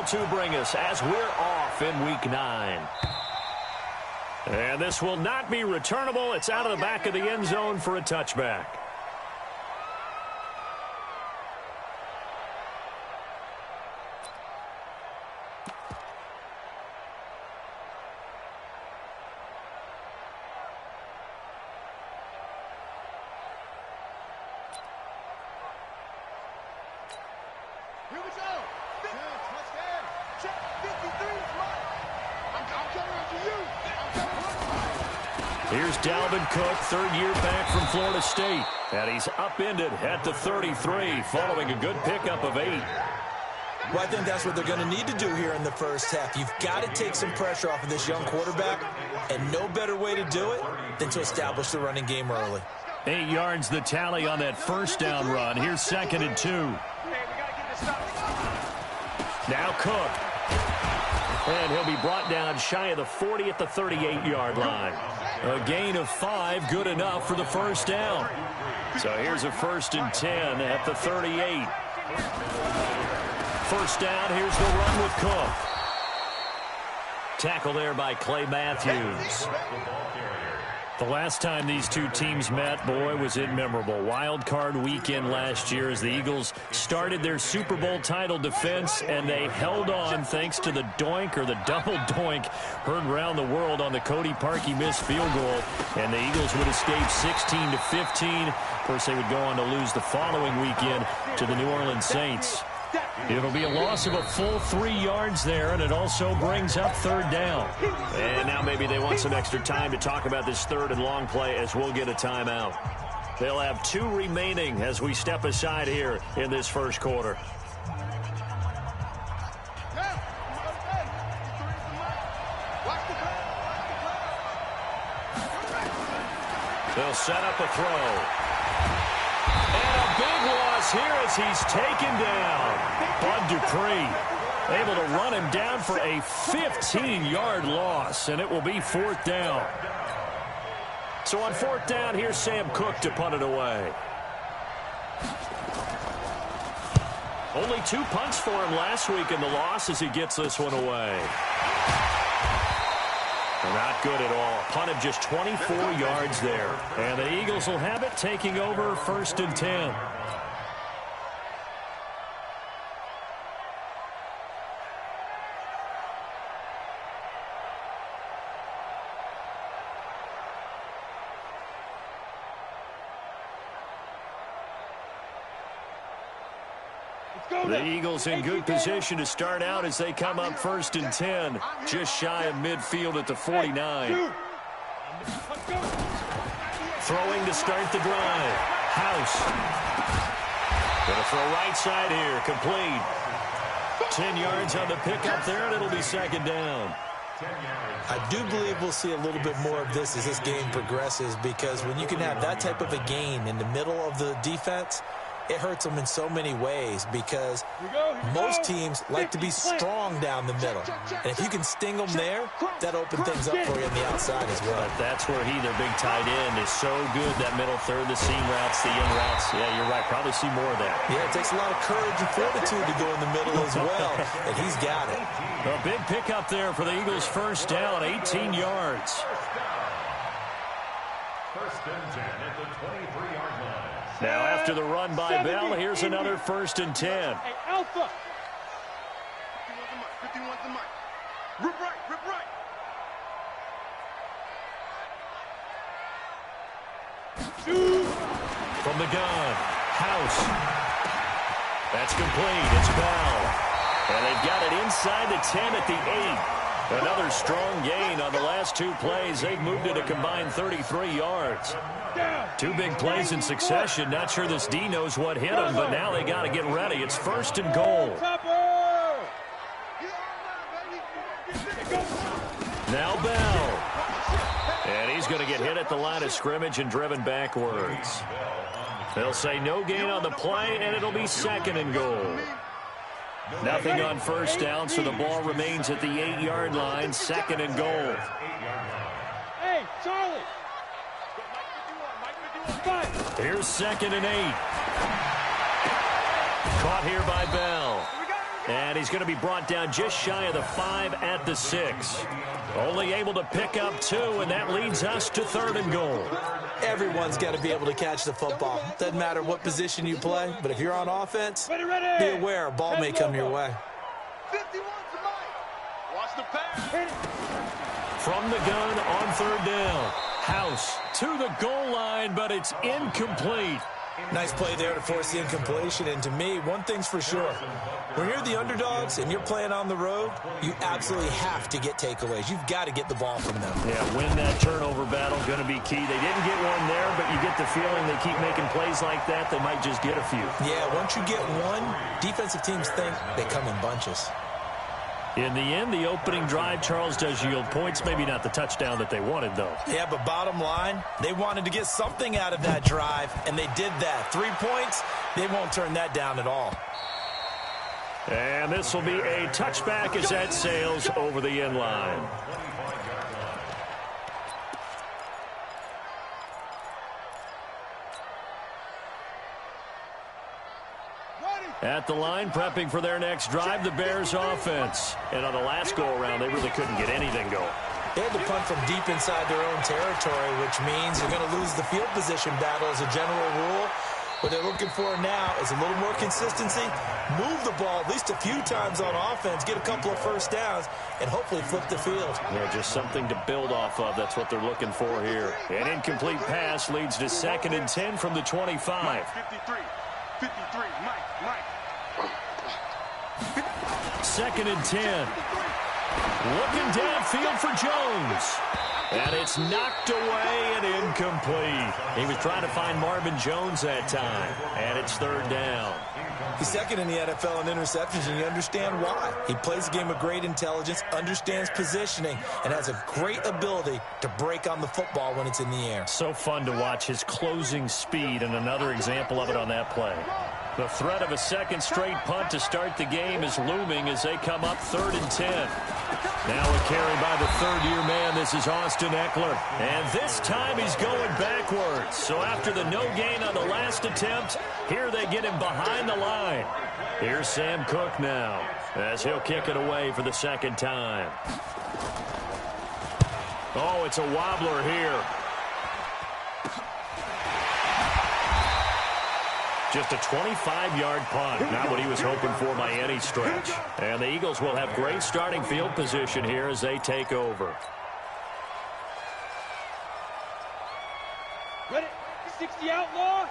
will to bring us as we're off in Week 9. And this will not be returnable. It's out of the back of the end zone for a touchback. Here's Dalvin Cook, third year back from Florida State. And he's upended at the 33 following a good pickup of 8. Well, I think that's what they're going to need to do here in the first half. You've got to take some pressure off of this young quarterback, and no better way to do it than to establish the running game early. 8 yards the tally on that first down run. Here's 2nd and 2. Now Cook. And he'll be brought down shy of the 40 at the 38-yard line. A gain of 5, good enough for the first down. So here's a 1st and 10 at the 38. First down, here's the run with Cook. Tackle there by Clay Matthews. The last time these two teams met, boy, was it memorable. Wild card weekend last year as the Eagles started their Super Bowl title defense, and they held on thanks to the doink or the double doink heard around the world on the Cody Parkey missed field goal, and the Eagles would escape 16-15. Of course, they would go on to lose the following weekend to the New Orleans Saints. It'll be a loss of a full 3 yards there, and it also brings up third down. And now maybe they want some extra time to talk about this third and long play as we'll get a timeout. They'll have 2 remaining as we step aside here in this first quarter. They'll set up a throw. And a big loss here as he's taken down. Bud Dupree able to run him down for a 15-yard loss, and it will be 4th down. So on 4th down, here's Sam Cook to punt it away. Only 2 punts for him last week in the loss as he gets this one away. Not good at all. Punt of just 24 yards there. And the Eagles will have it, taking over 1st and 10. The Eagles in good position to start out as they come up 1st and 10, just shy of midfield at the 49. Throwing to start the drive. House. Going to throw right side here, complete. 10 yards on the pickup there, and it'll be 2nd down. I do believe we'll see a little bit more of this as this game progresses, because when you can have that type of a gain in the middle of the defense, it hurts them in so many ways, because most teams like to be strong down the middle. And if you can sting them there, that opens things up for you on the outside as well. But that's where their big tight end, is so good, that middle third, the seam routes, the in routes. Yeah, you're right. Probably see more of that. Yeah, it takes a lot of courage and fortitude to go in the middle as well, and he's got it. A big pickup there for the Eagles' first down, 18 yards. 1st and 10 at the 23-yard line. Now after the run by Bell, here's another 1st and 10. Hey, Alpha. 51's the mic. Rip right, rip right. From the gun, House. That's complete. It's Bell. And they've got it inside the 10 at the 8. Another strong gain on the last 2 plays. They've moved it a combined 33 yards. 2 big plays in succession. Not sure this D knows what hit him, but now they got to get ready. It's 1st and goal. Now Bell. And he's going to get hit at the line of scrimmage and driven backwards. They'll say no gain on the play, and it'll be 2nd and goal. Nothing on first down, so the ball remains at the 8-yard line, 2nd and goal. Hey, Charlie. Here's 2nd and 8. Caught here by Bell. And he's going to be brought down just shy of the 5 at the 6. Only able to pick up 2, and that leads us to 3rd and goal. Everyone's got to be able to catch the football. Doesn't matter what position you play, but if you're on offense, be aware a ball may come your way. 51 to Mike. Watch the pass. From the gun on 3rd down. House to the goal line, but it's incomplete. Nice play there to force the incompletion. And to me, one thing's for sure. When you're the underdogs and you're playing on the road, you absolutely have to get takeaways. You've got to get the ball from them. Yeah, win that turnover battle, going to be key. They didn't get one there, but you get the feeling they keep making plays like that, they might just get a few. Yeah, once you get one, defensive teams think they come in bunches. In the end, the opening drive, Charles, does yield points. Maybe not the touchdown that they wanted, though. Yeah, but bottom line, they wanted to get something out of that drive, and they did that. 3 points, they won't turn that down at all. And this will be a touchback as that sails over the end line. At the line, prepping for their next drive, the Bears offense. And on the last go-around, they really couldn't get anything going. They had to punt from deep inside their own territory, which means you're going to lose the field position battle as a general rule. What they're looking for now is a little more consistency, move the ball at least a few times on offense, get a couple of first downs, and hopefully flip the field. Yeah, just something to build off of. That's what they're looking for here. An incomplete pass leads to 2nd and 10 from the 25. 53, Mike. 2nd and 10. Looking downfield for Jones. And it's knocked away and incomplete. He was trying to find Marvin Jones that time. And it's 3rd down. He's 2nd in the NFL in interceptions, and you understand why. He plays a game of great intelligence, understands positioning, and has a great ability to break on the football when it's in the air. So fun to watch his closing speed, and another example of it on that play. The threat of a second straight punt to start the game is looming as they come up 3rd and 10. Now a carry by the 3rd-year man. This is Austin Eckler. And this time he's going backwards. So after the no gain on the last attempt, here they get him behind the line. Here's Sam Cook now as he'll kick it away for the 2nd time. Oh, it's a wobbler here. Just a 25-yard punt, not what he was hoping for by any stretch. And the Eagles will have great starting field position here as they take over. Ready? 60 outlaw.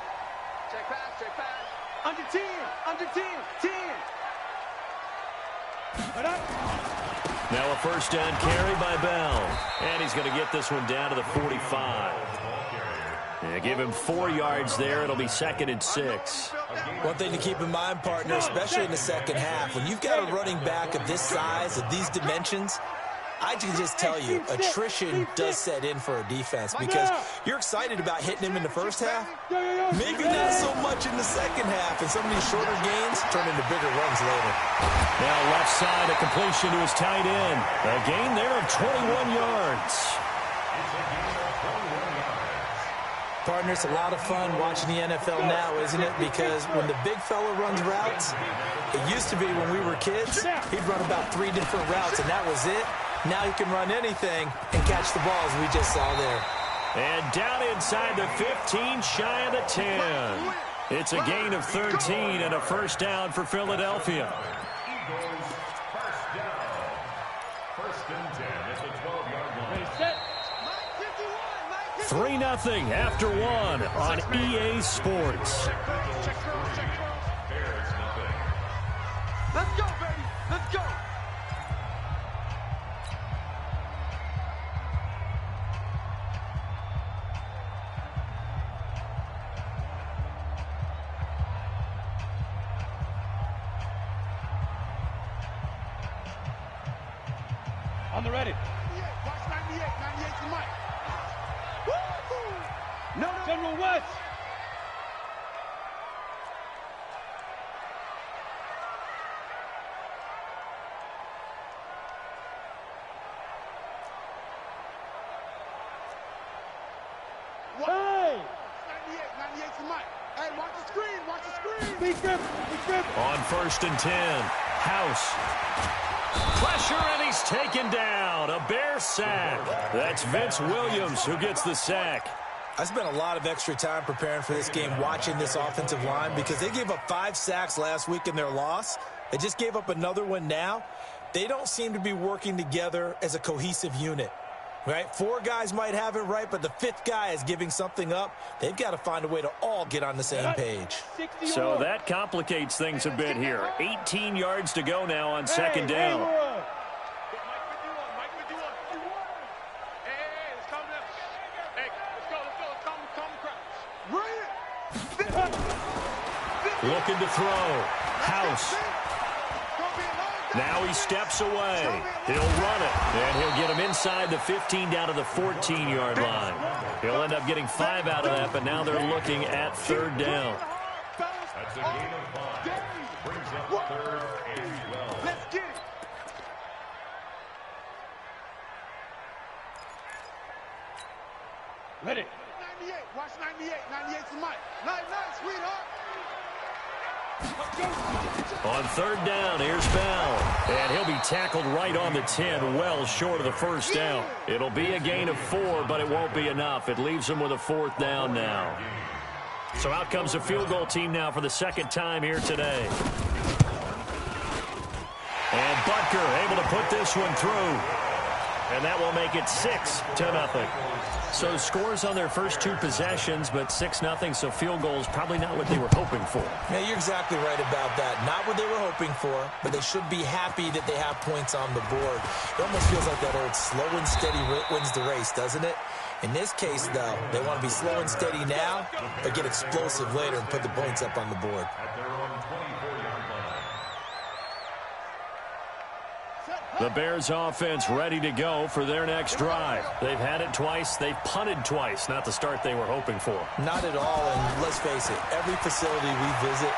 Check pass. Under 10, 10. Right up. Now a first down carry by Bell. And he's going to get this one down to the 45. Yeah, give him 4 yards there. It'll be 2nd and 6. One thing to keep in mind, partner, especially in the second half, when you've got a running back of this size, of these dimensions, I can just tell you, attrition does set in for a defense because you're excited about hitting him in the first half. Maybe not so much in the second half, and some of these shorter gains turn into bigger runs later. Now left side, a completion to his tight end. A gain there of 21 yards. Partner, it's a lot of fun watching the NFL now, isn't it? Because when the big fella runs routes, it used to be when we were kids, he'd run about 3 different routes, and that was it. Now he can run anything and catch the ball, as we just saw there. And down inside the 15, shy of the 10. It's a gain of 13 and a first down for Philadelphia. Eagles first down. 1st and 10 at the 12-yard line. 3-0 after 1 on EA Sports. Bears nothing. Let's go, baby. Let's go. On the ready. Watch 98. 98 to Mike. No, General West. Hey! 98 to Mike. Hey, watch the screen. Be grip. On 1st and 10. House. Pressure, and he's taken down. A Bear sack. That's Vince Williams who gets the sack. I spent a lot of extra time preparing for this game watching this offensive line because they gave up 5 sacks last week in their loss. They just gave up another one now. They don't seem to be working together as a cohesive unit. Right? 4 guys might have it right, but the 5th guy is giving something up. They've got to find a way to all get on the same page. So that complicates things a bit here. 18 yards to go now on second down. Looking to throw. House. Now he steps away. He'll run it, and he'll get him inside the 15 down to the 14-yard line. He'll end up getting 5 out of that, but now they're looking at third down. That's a gain of 5. Brings up third and 12. Let's get it. Ready. 98. Watch 98. 98's the mic. Night, sweetheart. On third down, here's Bell. And he'll be tackled right on the 10, well short of the first down. It'll be a gain of 4, but it won't be enough. It leaves him with a 4th down now. So out comes the field goal team now for the second time here today. And Butker able to put this one through. And that will make it 6-0. So scores on their first 2 possessions, but 6-0, so field goals probably not what they were hoping for. Yeah, you're exactly right about that. Not what they were hoping for, but they should be happy that they have points on the board. It almost feels like that old slow and steady wins the race, doesn't it? In this case, though, they want to be slow and steady now, but get explosive later and put the points up on the board. At their own 24-yard line. The Bears offense ready to go for their next drive. They've had it twice. They've punted twice. Not the start they were hoping for. Not at all, and let's face it, every facility we visit,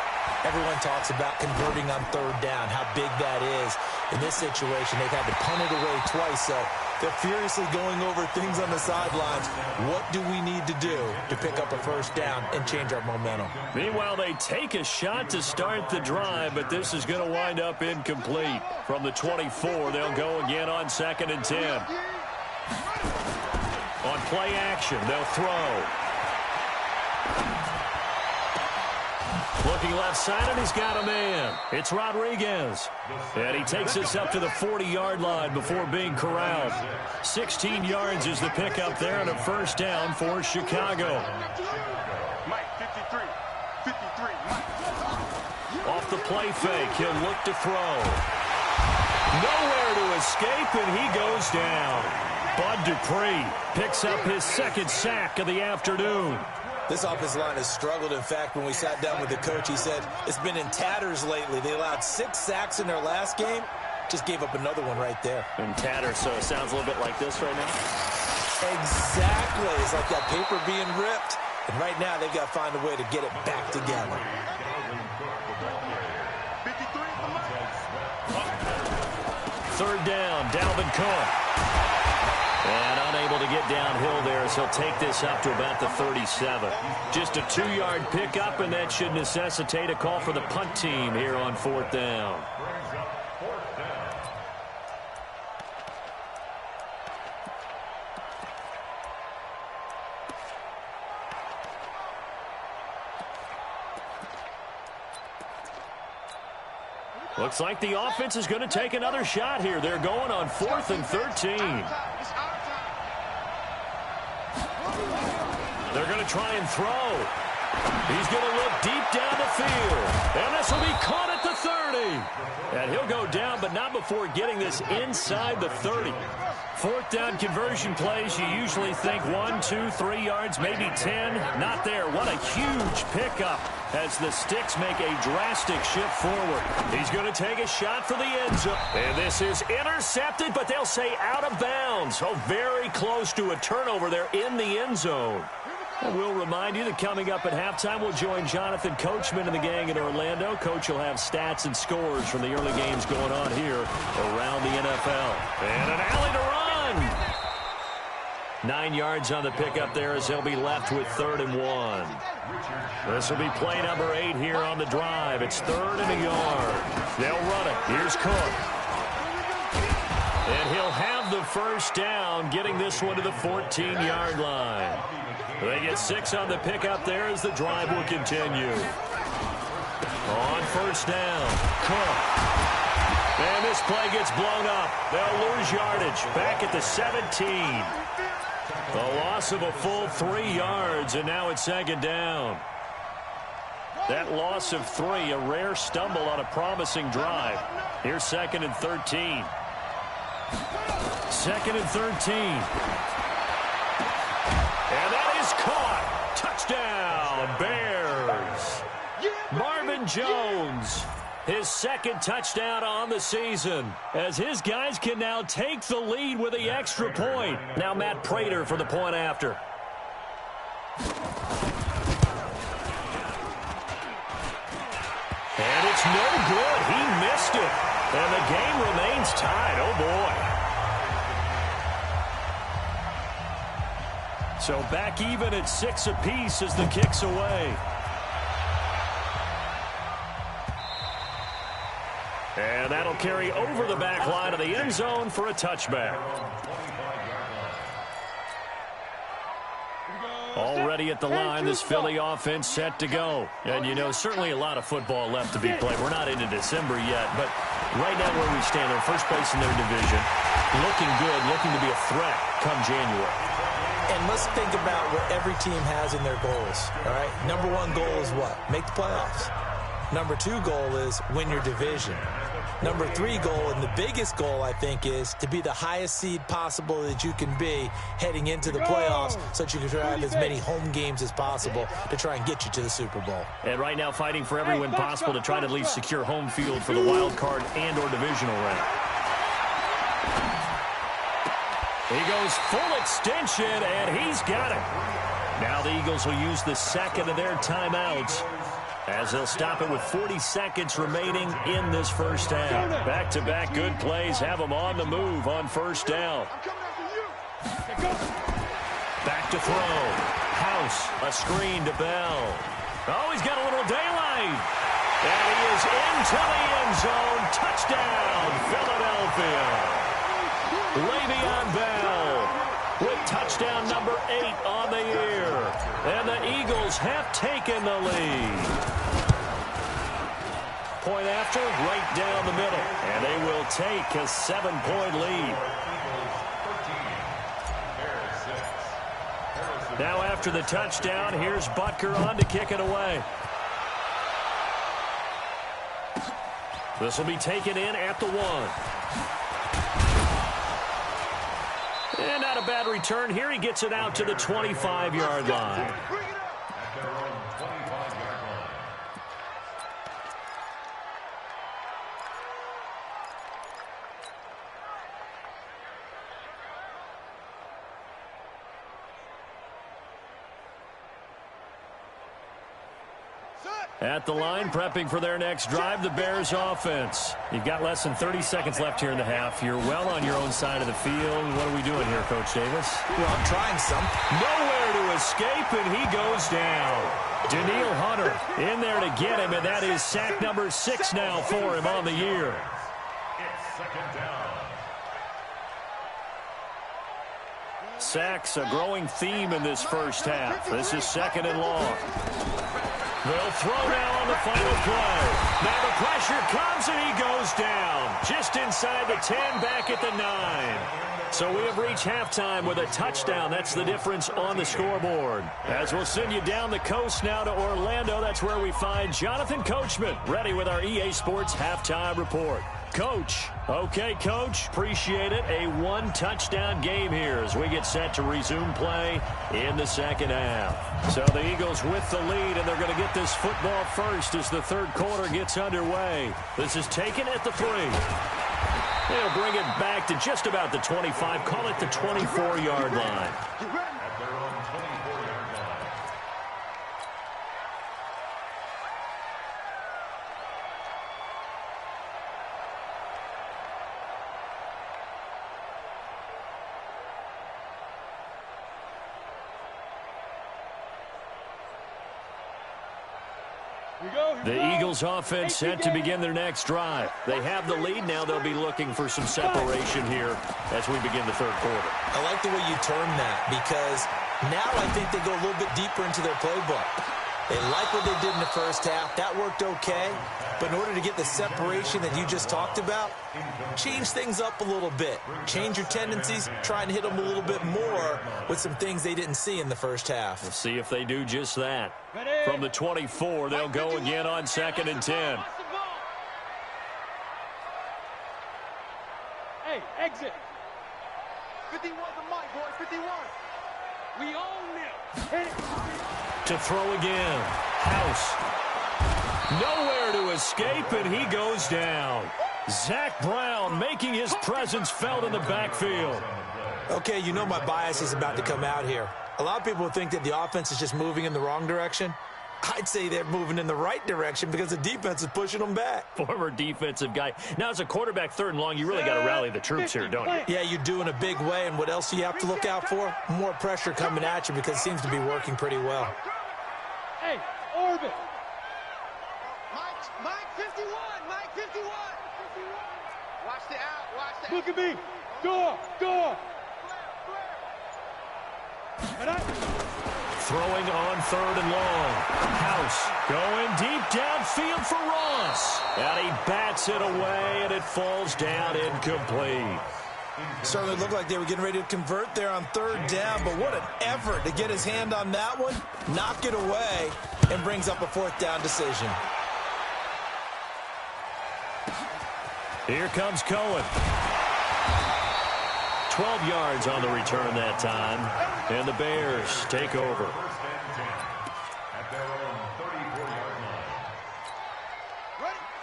everyone talks about converting on third down, how big that is. In this situation, they've had to punt it away twice, so they're furiously going over things on the sidelines. What do we need to do to pick up a first down and change our momentum? Meanwhile, they take a shot to start the drive, but this is going to wind up incomplete. From the 24, they'll go again on 2nd and 10. On play action, they'll throw. Looking left side, and he's got a man. It's Rodriguez. And he takes us up to the 40-yard line before being corralled. 16 yards is the pickup there, and a first down for Chicago. Mike, 53. 53. Mike. Off the play fake, he'll look to throw. Nowhere to escape, and he goes down. Bud Dupree picks up his 2nd sack of the afternoon. This offensive line has struggled. In fact, when we sat down with the coach, he said it's been in tatters lately. They allowed 6 sacks in their last game. Just gave up another one right there. In tatters, so it sounds a little bit like this right now. Exactly. It's like that paper being ripped. And right now, they've got to find a way to get it back together. 3rd down, Dalvin Cook. And unable to get downhill there as he'll take this up to about the 37. Just a 2-yard pickup, and that should necessitate a call for the punt team here on 4th down. Looks like the offense is going to take another shot here. They're going on 4th and 13. They're going to try and throw. He's going to look deep down the field. And this will be caught at the 30. And he'll go down, but not before getting this inside the 30. 4th down conversion plays, you usually think 1, 2, 3 yards, maybe 10. Not there. What a huge pickup as the Sticks make a drastic shift forward. He's going to take a shot for the end zone. And this is intercepted, but they'll say out of bounds. Oh, very close to a turnover there in the end zone. And we'll remind you that coming up at halftime, we'll join Jonathan Coachman and the gang in Orlando. Coach will have stats and scores from the early games going on here around the NFL. And an alley to run. 9 yards on the pickup there as they'll be left with 3rd and 1. This will be play number 8 here on the drive. It's 3rd and a yard. They'll run it. Here's Cook. And he'll have the first down, getting this one to the 14-yard line. They get 6 on the pickup there as the drive will continue. On first down, Cook. And this play gets blown up. They'll lose yardage back at the 17. A loss of a full 3 yards, and now it's 2nd down. That loss of 3, a rare stumble on a promising drive. Here's 2nd and 13. 2nd and 13. And that is caught. Touchdown, Bears. Marvin Jones, his 2nd touchdown on the season, as his guys can now take the lead with the extra point. Now Matt Prater for the point after. And it's no good. He missed it. And the game remains tied. Oh, boy. So back even at 6 apiece as the kick's away. And that'll carry over the back line of the end zone for a touchback. Already at the line, this Philly offense set to go. And, you know, certainly a lot of football left to be played. We're not into December yet, but right now where we stand, they're first place in their division. Looking good, looking to be a threat come January. And let's think about what every team has in their goals, all right? Number 1 goal is what? Make the playoffs. Number 2 goal is win your division. Number 3 goal, and the biggest goal, I think, is to be the highest seed possible that you can be heading into the playoffs so that you can have as many home games as possible to try and get you to the Super Bowl. And right now fighting for every win possible to try to at least secure home field for the wild card and or divisional round. He goes full extension, and he's got it. Now the Eagles will use the 2nd of their timeouts as they'll stop it with 40 seconds remaining in this first half. Back-to-back good plays have them on the move on first down. Back to throw. House, a screen to Bell. Oh, he's got a little daylight. And he is into the end zone. Touchdown, Philadelphia. Le'Veon Bell with touchdown number 8 on the year. And the Eagles have taken the lead. Point after, right down the middle. And they will take a 7-point lead. Now after the touchdown, here's Butker on to kick it away. This will be taken in at the 1. And not a bad return here. He gets it out to the 25-yard line. At the line, prepping for their next drive, the Bears offense. You've got less than 30 seconds left here in the half. You're well on your own side of the field. What are we doing here, Coach Davis? Well, I'm trying some. Nowhere to escape, and he goes down. Daniil Hunter in there to get him, and that is sack number 6 now for him on the year. It's 2nd down. Sacks, a growing theme in this first half. This is 2nd and long. They'll throw now on the final play. Now the pressure comes, and he goes down. Just inside the 10, back at the 9. So we have reached halftime with a touchdown. That's the difference on the scoreboard. As we'll send you down the coast now to Orlando, that's where we find Jonathan Coachman, ready with our EA Sports Halftime Report. Coach. Okay, Coach. Appreciate it. A 1-touchdown game here as we get set to resume play in the second half. So the Eagles with the lead, and they're going to get this football first as the third quarter gets underway. This is taken at the 3. They'll bring it back to just about the 25. Call it the 24-yard line. At their own 24-yard line. The Eagles offense set to begin their next drive. They have the lead now. They'll be looking for some separation here as we begin the third quarter. I like the way you term that because now I think they go a little bit deeper into their playbook. They like what they did in the first half. That worked okay. But in order to get the separation that you just talked about, change things up a little bit. Change your tendencies. Try and hit them a little bit more with some things they didn't see in the first half. We'll see if they do just that. From the 24, they'll go again on 2nd and 10. Hey, exit. 51 the mic, boy. 51. We own them. Hit it. To throw again. House. Nowhere to escape, and he goes down. Zach Brown making his presence felt in the backfield. Okay, you know my bias is about to come out here. A lot of people think that the offense is just moving in the wrong direction. I'd say they're moving in the right direction because the defense is pushing them back. Former defensive guy. Now, as a quarterback, 3rd and long, you really got to rally the troops here, don't you? Yeah, you do in a big way, and what else do you have to look out for? More pressure coming at you because it seems to be working pretty well. Hey, orbit. Mike 51. Mike 51. Watch the out. Watch the out. Look at me. Door. Throwing on 3rd and long. House going deep downfield for Ross. And he bats it away, and it falls down incomplete. Certainly looked like they were getting ready to convert there on 3rd down, but what an effort to get his hand on that one, knock it away, and brings up a 4th down decision. Here comes Cohen. 12 yards on the return that time. And the Bears take over.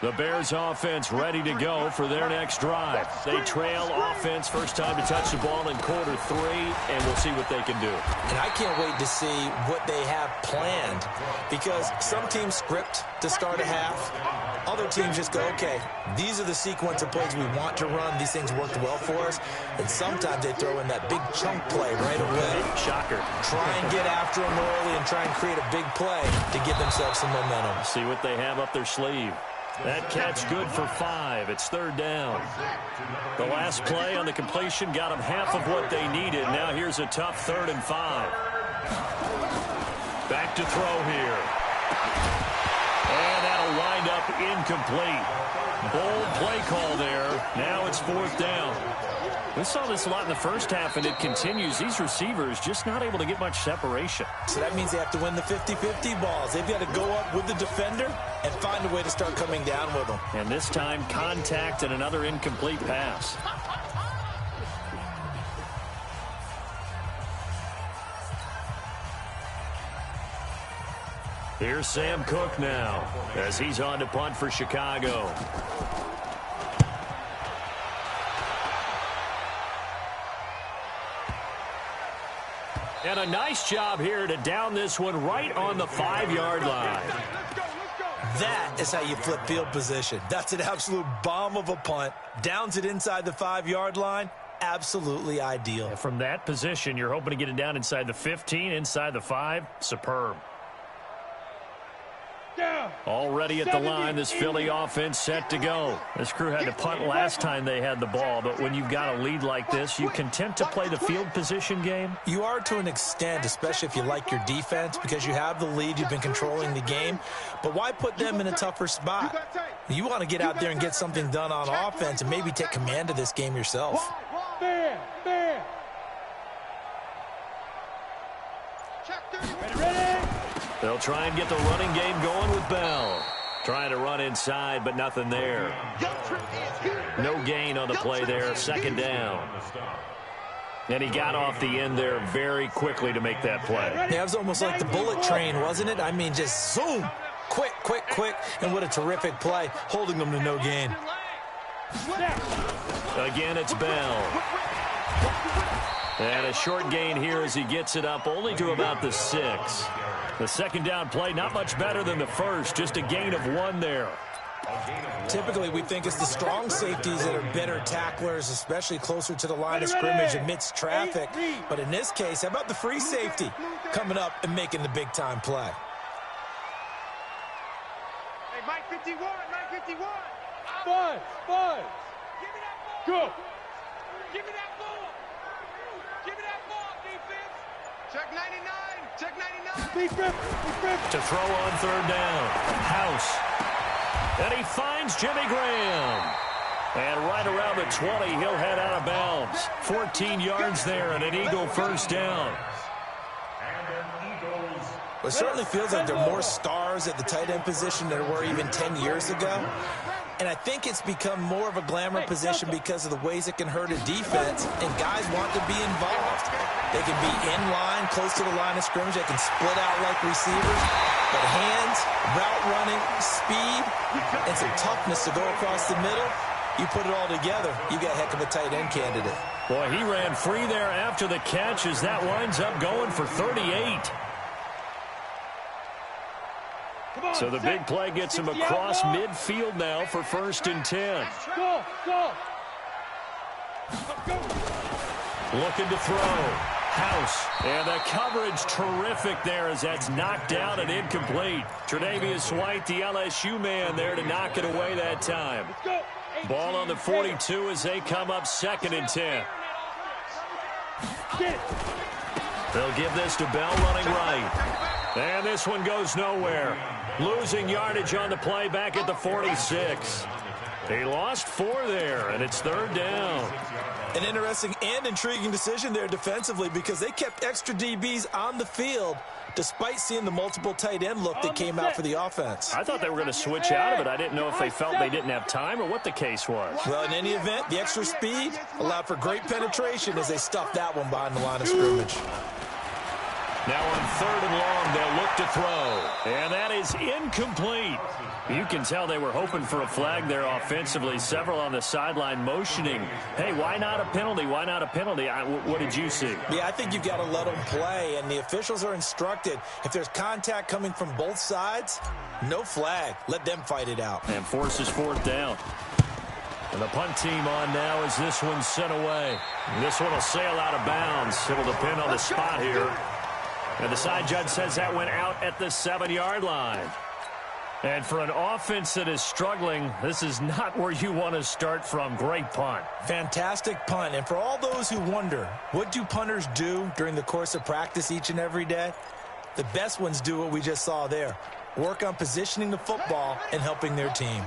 The Bears offense ready to go for their next drive. They trail offense, first time to touch the ball in quarter 3, and we'll see what they can do. And I can't wait to see what they have planned because some teams script to start a half. Other teams just go, okay, these are the sequence of plays we want to run. These things worked well for us. And sometimes they throw in that big chunk play right away. Shocker. Try and get after them early and try and create a big play to give themselves some momentum. See what they have up their sleeve. That catch good for 5. It's 3rd down. The last play on the completion got them half of what they needed. Now here's a tough 3rd and 5. Back to throw here. And that'll wind up incomplete. Bold play call there. Now it's 4th down. We saw this a lot in the first half, and it continues. These receivers just not able to get much separation. So that means they have to win the 50-50 balls. They've got to go up with the defender and find a way to start coming down with them. And this time, contact and another incomplete pass. Here's Sam Cook now as he's on to punt for Chicago. And a nice job here to down this one right on the 5-yard line. That is how you flip field position. That's an absolute bomb of a punt. Downs it inside the 5-yard line. Absolutely ideal. And from that position, you're hoping to get it down inside the 15, inside the 5. Superb. Already at the line, this Philly offense set to go. This crew had to punt last time they had the ball, but when you've got a lead like this, you content to play the field position game? You are to an extent, especially if you like your defense, because you have the lead, you've been controlling the game. But why put them in a tougher spot? You want to get out there and get something done on offense and maybe take command of this game yourself. They'll try and get the running game going with Bell. Trying to run inside, but nothing there. No gain on the play there. 2nd down. And he got off the end there very quickly to make that play. Yeah, it was almost like the bullet train, wasn't it? I mean, just zoom. Quick, quick, quick. And what a terrific play, holding them to no gain. Again, it's Bell. And a short gain here as he gets it up only to about the 6. The 2nd down play, not much better than the first, just a gain of 1 there. Typically, we think it's the strong safeties that are better tacklers, especially closer to the line of scrimmage amidst traffic. But in this case, how about the free safety coming up and making the big-time play? 951, 951. Five. Give me that ball. Go. Give me that ball. Give me that ball, defense. Check 99. Check 99. Defense. To throw on third down. House. And he finds Jimmy Graham. And right around the 20, he'll head out of bounds. 14 yards there and an Eagle first down. Well, it certainly feels like there are more stars at the tight end position than there were even 10 years ago. And I think it's become more of a glamour position because of the ways it can hurt a defense, and guys want to be involved. They can be in line, close to the line of scrimmage. They can split out like receivers. But hands, route running, speed, and some toughness to go across the middle, you put it all together, you got a heck of a tight end candidate. Boy, he ran free there after the catch as that winds up going for 38. So the big play gets him across midfield now for 1st and 10. Go. Looking to throw. House. And the coverage terrific there as that's knocked down and incomplete. Tre'Davious White, the LSU man there to knock it away that time. Ball on the 42 as they come up 2nd and 10. They'll give this to Bell running right. And this one goes nowhere. Losing yardage on the play back at the 46. They lost 4 there, and it's 3rd down. An interesting and intriguing decision there defensively because they kept extra DBs on the field despite seeing the multiple tight end look that came out for the offense. I thought they were going to switch out of it. I didn't know if they felt they didn't have time or what the case was. Well, in any event, the extra speed allowed for great penetration as they stuffed that one behind the line of scrimmage. Now on 3rd and long, they'll look to throw. And that is incomplete. You can tell they were hoping for a flag there offensively. Several on the sideline motioning. Hey, why not a penalty? Why not a penalty? What did you see? Yeah, I think you've got to let them play, and the officials are instructed. If there's contact coming from both sides, no flag. Let them fight it out. And forces 4th down. And the punt team on now as this one's sent away. This one will sail out of bounds. It'll depend on the spot here. And the side judge says that went out at the 7-yard line. And for an offense that is struggling, this is not where you want to start from. Great punt. Fantastic punt. And for all those who wonder, what do punters do during the course of practice each and every day? The best ones do what we just saw there. Work on positioning the football and helping their team.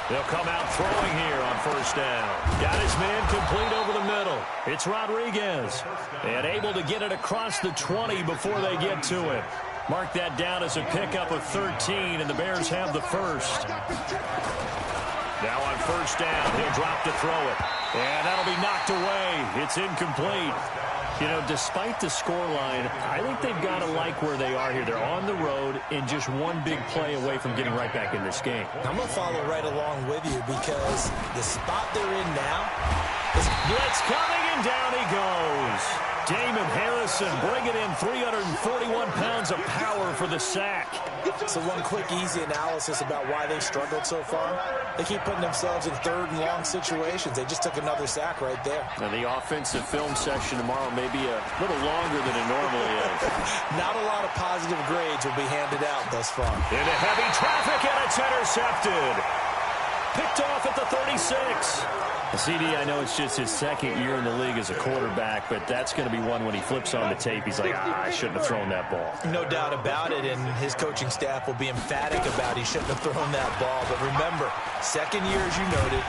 They'll come out throwing here on 1st down. Got his man complete over the middle. It's Rodriguez. And able to get it across the 20 before they get to it. Mark that down as a pickup of 13, and the Bears have the first. Now on 1st down, he'll drop to throw it. And that'll be knocked away. It's incomplete. You know, despite the scoreline, I think they've got to like where they are here. They're on the road and just one big play away from getting right back in this game. I'm going to follow right along with you because the spot they're in now is blitz coming, and down he goes. Damon Harrison bringing in 341 pounds of power for the sack. So one quick, easy analysis about why they've struggled so far. They keep putting themselves in 3rd and long situations. They just took another sack right there. And the offensive film session tomorrow may be a little longer than it normally is. Not a lot of positive grades will be handed out thus far. Into heavy traffic, and it's intercepted. Picked off at the 36. CD, I know it's just his 2nd year in the league as a quarterback, but that's going to be one when he flips on the tape. He's like, I shouldn't have thrown that ball. No doubt about it, and his coaching staff will be emphatic about he shouldn't have thrown that ball. But remember, 2nd year, as you noted,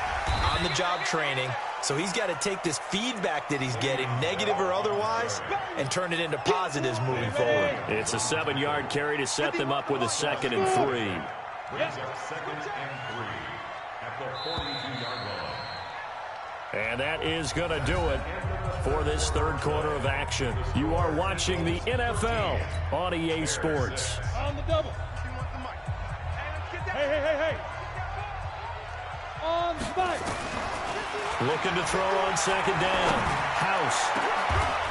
on-the-job training, so he's got to take this feedback that he's getting, negative or otherwise, and turn it into positives moving forward. It's a 7-yard carry to set them up with a 2nd and 3. Brings up 2nd and 3 at the 42-yard line. And that is going to do it for this 3rd quarter of action. You are watching the NFL on EA Sports. On the double. Hey. On the spike. Looking to throw on 2nd down. House.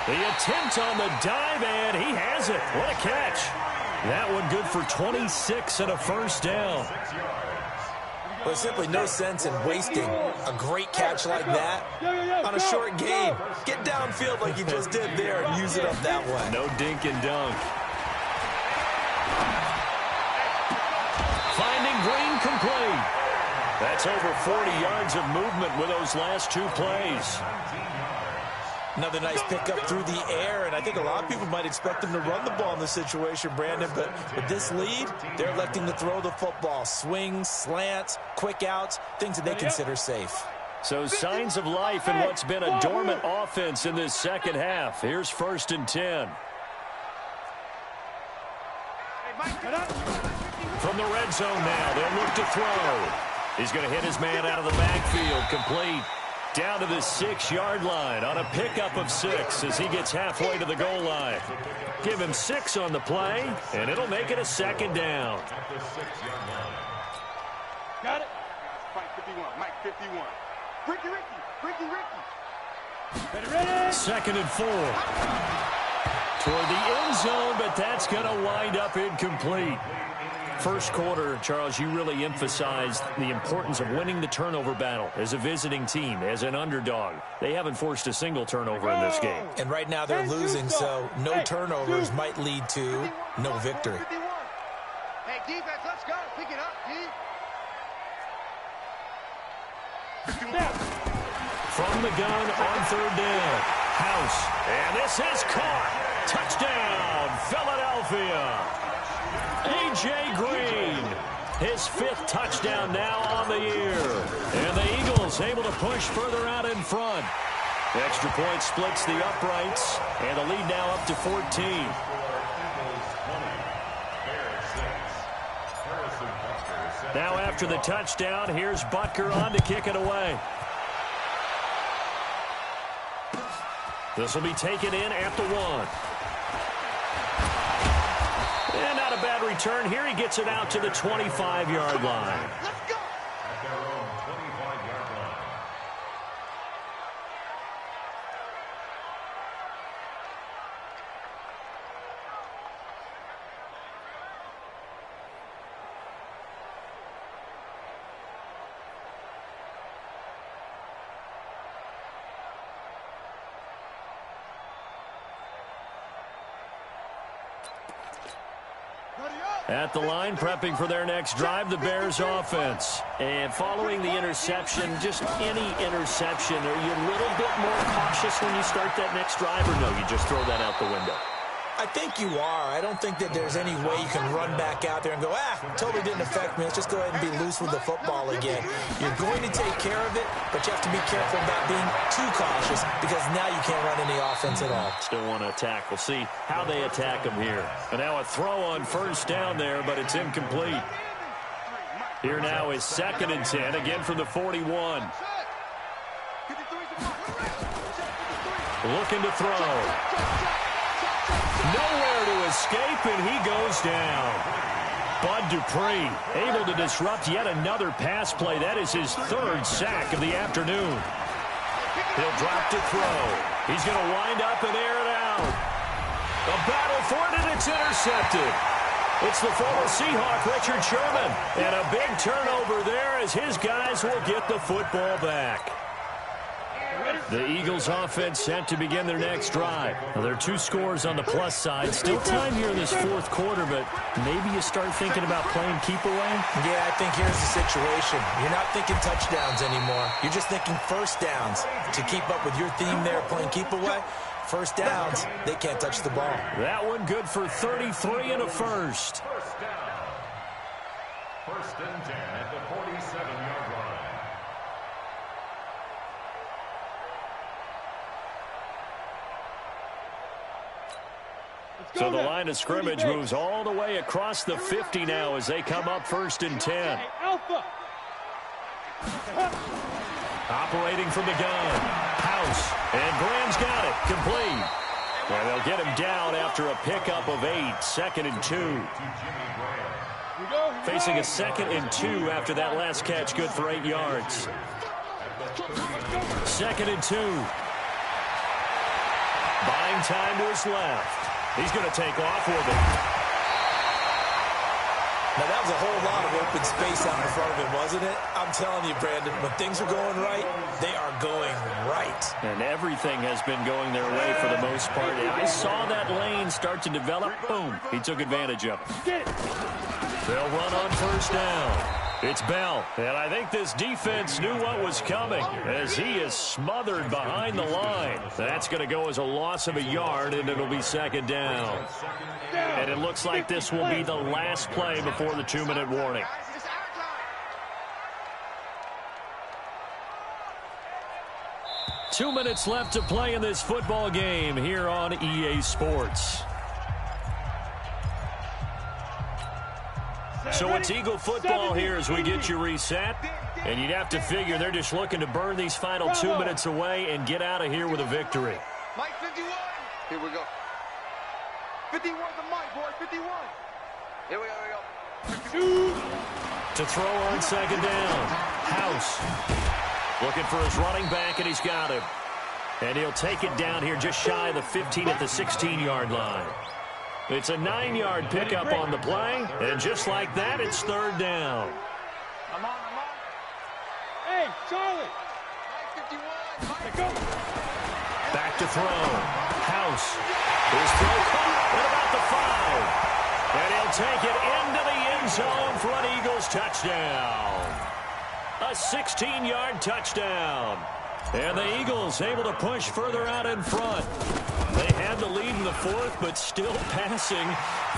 The attempt on the dive, and he has it. What a catch. That one good for 26 and a 1st down. There's simply no sense in wasting a great catch like that on a short gain. Get downfield like you just did there and use it up that way. No dink and dunk. That's over 40 yards of movement with those last 2 plays. Another nice pickup through the air, and I think a lot of people might expect them to run the ball in this situation, Brandon, but with this lead, they're electing to throw the football. Swings, slants, quick outs, things that they consider safe. So signs of life in what's been a dormant offense in this second half. Here's 1st and 10. From the red zone now, they'll look to throw. He's going to hit his man out of the backfield, complete. Down to the 6-yard line on a pickup of 6 as he gets halfway to the goal line. Give him 6 on the play, and it'll make it a 2nd down. Got it. Mike 51, Mike 51. Ricky. Ready. 2nd and 4. Toward the end zone, but that's going to wind up incomplete. First quarter, Charles, you really emphasized the importance of winning the turnover battle as a visiting team, as an underdog. They haven't forced a single turnover in this game. And right now they're losing, so no turnovers might lead to no victory. Hey, defense, let's go. Pick it up, D. From the gun on 3rd down. House. And this is caught. Touchdown, Philadelphia. A.J. Green, his 5th touchdown now on the year. And the Eagles able to push further out in front. The extra point splits the uprights, and the lead now up to 14. Now after the touchdown, here's Butker on to kick it away. This will be taken in at the 1. And not a bad return. Here he gets it out to the 25-yard line. Let's go. At their own 25-yard line. At the line, prepping for their next drive, the Bears offense. And following the interception, just any interception, are you a little bit more cautious when you start that next drive, or no, you just throw that out the window? I think you are. I don't think that there's any way you can run back out there and go, totally didn't affect me. Let's just go ahead and be loose with the football again. You're going to take care of it, but you have to be careful about being too cautious because now you can't run any offense at all. Still want to attack. We'll see how they attack them here. And now a throw on 1st down there, but it's incomplete. Here now is 2nd and 10, again from the 41. Looking to throw. Nowhere to escape, and he goes down. Bud Dupree able to disrupt yet another pass play. That is his 3rd sack of the afternoon. He'll drop to throw. He's going to wind up and air it out. A battle for it, and it's intercepted. It's the former Seahawk, Richard Sherman. And a big turnover there as his guys will get the football back. The Eagles offense set to begin their next drive. Now, there are 2 scores on the plus side. Still time here in this 4th quarter, but maybe you start thinking about playing keep away? Yeah, I think here's the situation. You're not thinking touchdowns anymore. You're just thinking 1st downs. To keep up with your theme there, playing keep away, 1st downs, they can't touch the ball. That one good for 33 and a 1st. 1st down. 1st and 10 at the 47-yard line. So the line of scrimmage moves all the way across the 50 now as they come up 1st and 10. Alpha. Operating from the gun. House. And Graham's got it. Complete. And they'll get him down after a pickup of 8. 2nd and 2. Facing a 2nd and 2 after that last catch. Good for 8 yards. 2nd and 2. Buying time to his left. He's going to take off with it. Now, that was a whole lot of open space out in front of him, wasn't it? I'm telling you, Brandon, when things are going right, they are going right. And everything has been going their way for the most part. And I saw that lane start to develop. Boom. He took advantage of it. They'll run on 1st down. It's Bell, and I think this defense knew what was coming as he is smothered behind the line. That's going to go as a loss of a yard, and it'll be second down. And it looks like this will be the last play before the 2-minute warning. Two minutes left to play in this football game here on EA Sports. So it's Eagle football here as we get you reset. And you'd have to figure they're just looking to burn these final 2 minutes away and get out of here with a victory. Mike 51. Here we go. 51 the Mike, boy. 51. Here we go. To throw on second down. House. Looking for his running back, and he's got him. And he'll take it down here just shy of the 15 at the 16-yard line. It's a 9-yard pickup on the play, and just like that, it's third down. I'm on. Hey, Charlie. Mike 51. Hey, go. Back to throw. House. His throw caught at about the 5. And he'll take it into the end zone for an Eagles touchdown. A 16-yard touchdown. And the Eagles able to push further out in front. They had the lead in the fourth, but still passing.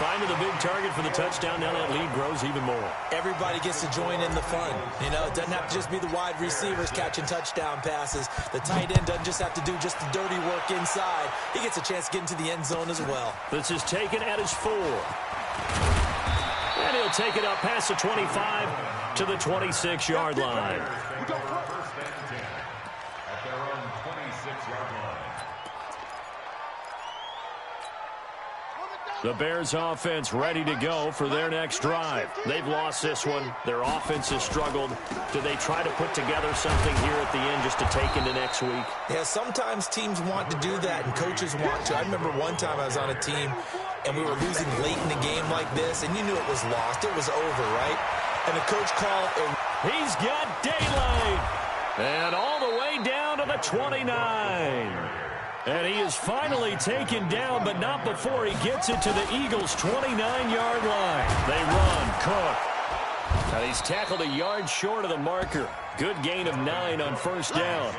Finding the big target for the touchdown. Now that lead grows even more. Everybody gets to join in the fun. You know, it doesn't have to just be the wide receivers catching touchdown passes. The tight end doesn't just have to do just the dirty work inside. He gets a chance to get into the end zone as well. This is taken at his 4. And he'll take it up past the 25 to the 26-yard line. First and 10 at their own 26-yard line. The Bears offense ready to go for their next drive. They've lost this one. Their offense has struggled. Do they try to put together something here at the end just to take into next week? Yeah, sometimes teams want to do that and coaches want to. I remember one time I was on a team and we were losing late in the game like this, and you knew it was lost. It was over, right? And the coach called and he's got daylight. And all the way down to the 29. And he is finally taken down, but not before he gets it to the Eagles' 29-yard line. They run. Cook. And he's tackled a yard short of the marker. Good gain of 9 on first down.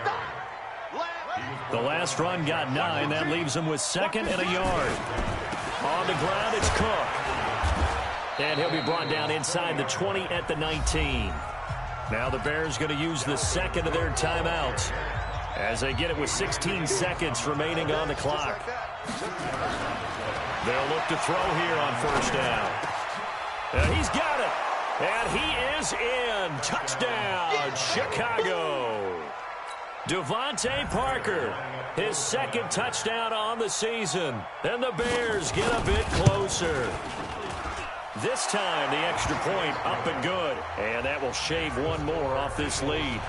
The last run got 9. That leaves him with second and a yard. On the ground, it's Cook. And he'll be brought down inside the 20 at the 19. Now the Bears going to use the second of their timeouts as they get it with 16 seconds remaining on the clock. They'll look to throw here on first down. And he's got it. And he is in. Touchdown, Chicago. Devontae Parker, his second touchdown on the season. And the Bears get a bit closer. This time, the extra point up and good. And that will shave one more off this lead.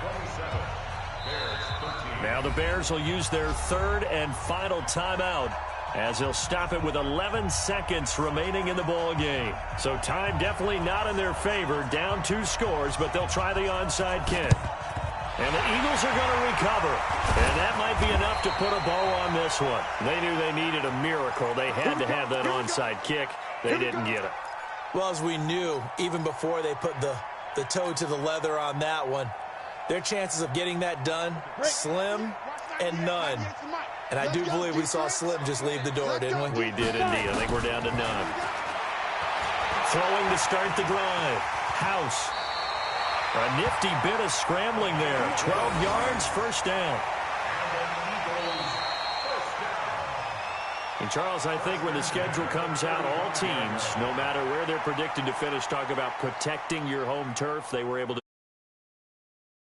Now the Bears will use their third and final timeout as they'll stop it with 11 seconds remaining in the ball game. So time definitely not in their favor. Down 2 scores, but they'll try the onside kick. And the Eagles are going to recover. And that might be enough to put a bow on this one. They knew they needed a miracle. They had to have that onside kick. They didn't get it. well, as we knew, even before they put the toe to the leather on that one, their chances of getting that done, slim and none. And I do believe we saw Slim just leave the door, didn't we? We did indeed. I think we're down to none. Throwing to start the drive. House. A nifty bit of scrambling there. 12 yards, first down. And, Charles, I think when the schedule comes out, all teams, no matter where they're predicted to finish, talk about protecting your home turf. They were able to